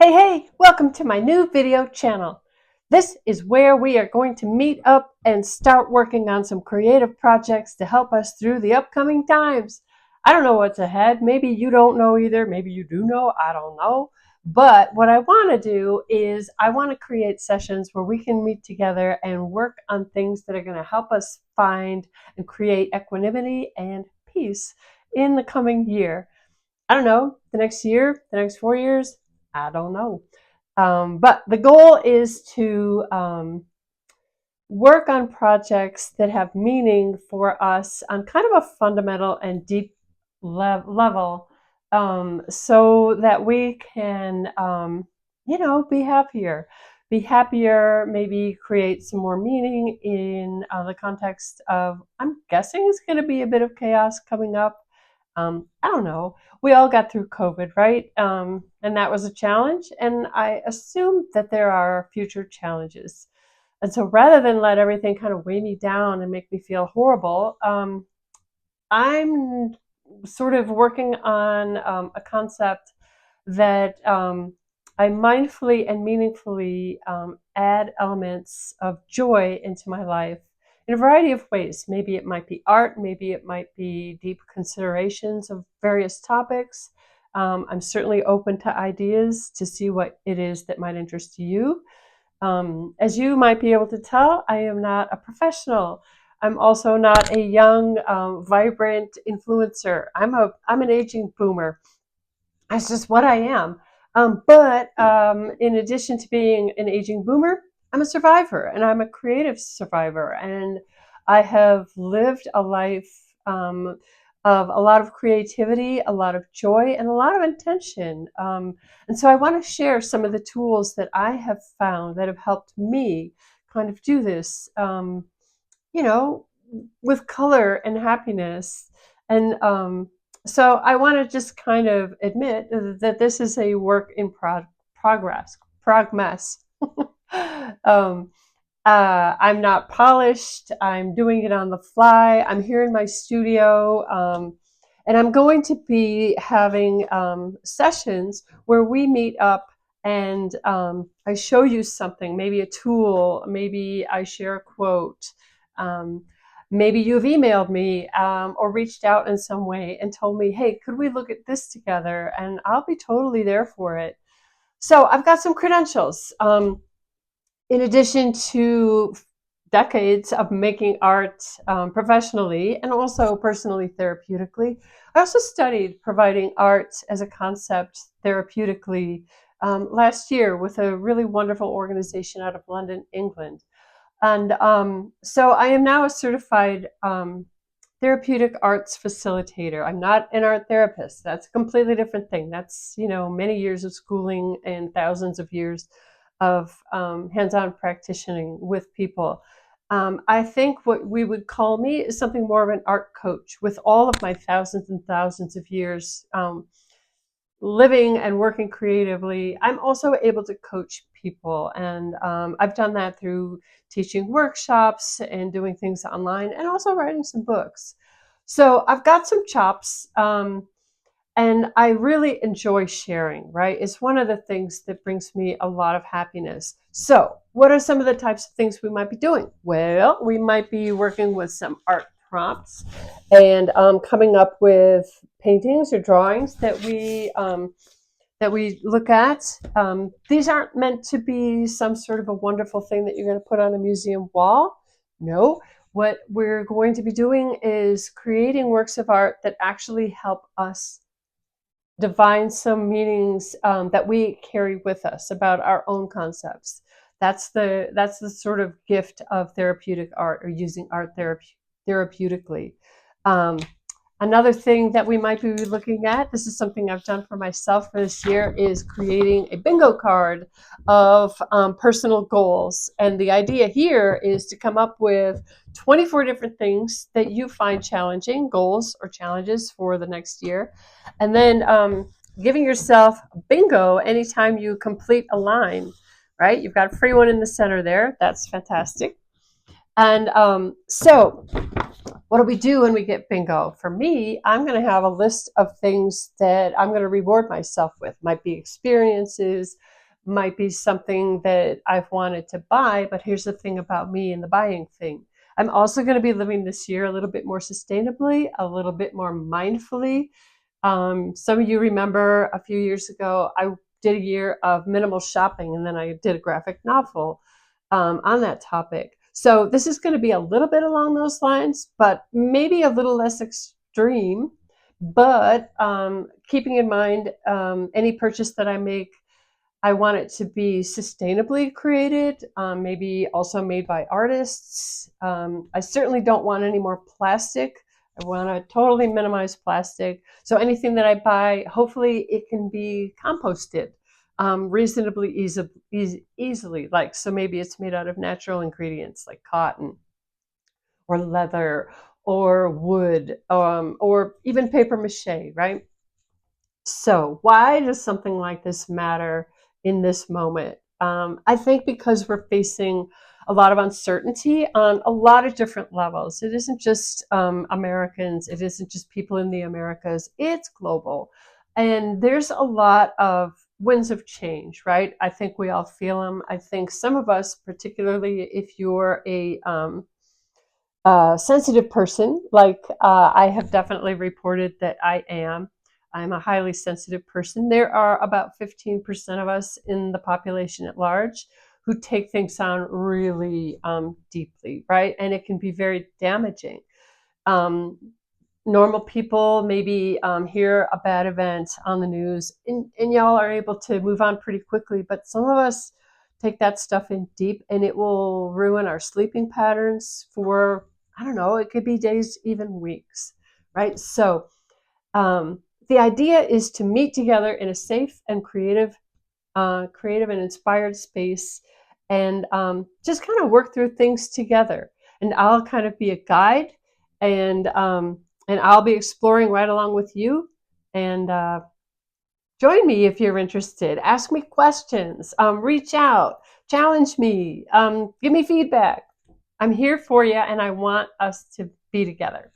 Hey, welcome to my new video channel. This is where we are going to meet up and start working on some creative projects to help us through the upcoming times. I don't know what's ahead. Maybe you don't know either. Maybe you do know. I don't know. But what I want to do is I want to create sessions where we can meet together and work on things that are going to help us find and create equanimity and peace in the coming year. I don't know, the next year, the next 4 years, I don't know. But the goal is to work on projects that have meaning for us on kind of a fundamental and deep level, so that we can, be happier. Be happier, maybe create some more meaning in the context of, I'm guessing it's going to be a bit of chaos coming up. I don't know. We all got through COVID, right? And that was a challenge. And I assume that there are future challenges. And so rather than let everything kind of weigh me down and make me feel horrible, I'm sort of working on a concept that I mindfully and meaningfully add elements of joy into my life in a variety of ways. Maybe it might be art, maybe it might be deep considerations of various topics. I'm certainly open to ideas to see what it is that might interest you. As you might be able to tell, I am not a professional. I'm also not a young, vibrant influencer. I'm an aging boomer. That's just what I am. But in addition to being an aging boomer, I'm a survivor, and I'm a creative survivor. And I have lived a life of a lot of creativity, a lot of joy, and a lot of intention. And so I want to share some of the tools that I have found that have helped me kind of do this, you know, with color and happiness. And so I want to just kind of admit that this is a work in progress. um, I'm not polished. I'm doing it on the fly. I'm here in my studio. And I'm going to be having sessions where we meet up and I show you something, maybe a tool, maybe I share a quote. Um, Maybe you've emailed me or reached out in some way and told me, hey, could we look at this together? And I'll be totally there for it. So I've got some credentials. In addition to decades of making art professionally and also personally therapeutically, I also studied providing art as a concept therapeutically last year with a really wonderful organization out of London, England. And so I am now a certified therapeutic arts facilitator. I'm not an art therapist. That's a completely different thing. That's, many years of schooling and thousands of years of hands-on practicing with people. I think what we would call me is something more of an art coach with all of my thousands and thousands of years living and working creatively. I'm also able to coach people, and I've done that through teaching workshops and doing things online and also writing some books. So I've got some chops, and I really enjoy sharing, right? It's one of the things that brings me a lot of happiness. So what are some of the types of things we might be doing? Well, we might be working with some art prompts and coming up with paintings or drawings that we look at. These aren't meant to be some sort of a wonderful thing that you're going to put on a museum wall. No, what we're going to be doing is creating works of art that actually help us divine some meanings that we carry with us about our own concepts. That's the sort of gift of therapeutic art, or using art therapeutically. Another thing that we might be looking at, this is something I've done for myself for this year, is creating a bingo card of personal goals. And the idea here is to come up with 24 different things that you find challenging, goals or challenges for the next year. And then giving yourself bingo anytime you complete a line, right? You've got a free one in the center there. That's fantastic. And so what do we do when we get bingo? For me, I'm going to have a list of things that I'm going to reward myself with. Might be experiences, might be something that I've wanted to buy. But here's the thing about me and the buying thing. I'm also going to be living this year a little bit more sustainably, a little bit more mindfully. Some of you remember a few years ago, I did a year of minimal shopping, and then I did a graphic novel on that topic. So this is going to be a little bit along those lines, but maybe a little less extreme. But keeping in mind, any purchase that I make, I want it to be sustainably created, maybe also made by artists. I certainly don't want any more plastic. I want to totally minimize plastic. So anything that I buy, hopefully it can be composted reasonably easily. Like, so maybe it's made out of natural ingredients like cotton or leather or wood, or even paper mache, right? So, why does something like this matter in this moment? I think because we're facing a lot of uncertainty on a lot of different levels. It isn't just Americans, it isn't just people in the Americas, it's global. And there's a lot of winds of change, right? I think we all feel them. I think some of us, particularly if you're a sensitive person, like I have definitely reported that I am. I'm a highly sensitive person. There are about 15% of us in the population at large who take things on really deeply, right? And it can be very damaging. Um, Normal people maybe hear a bad event on the news, and y'all are able to move on pretty quickly, but some of us take that stuff in deep, and it will ruin our sleeping patterns for, I don't know, it could be days, even weeks, right? So the idea is to meet together in a safe and creative and inspired space, and just kind of work through things together. And I'll kind of be a guide, and I'll be exploring right along with you. And join me if you're interested. Ask me questions. Reach out. Challenge me. Give me feedback. I'm here for you, and I want us to be together.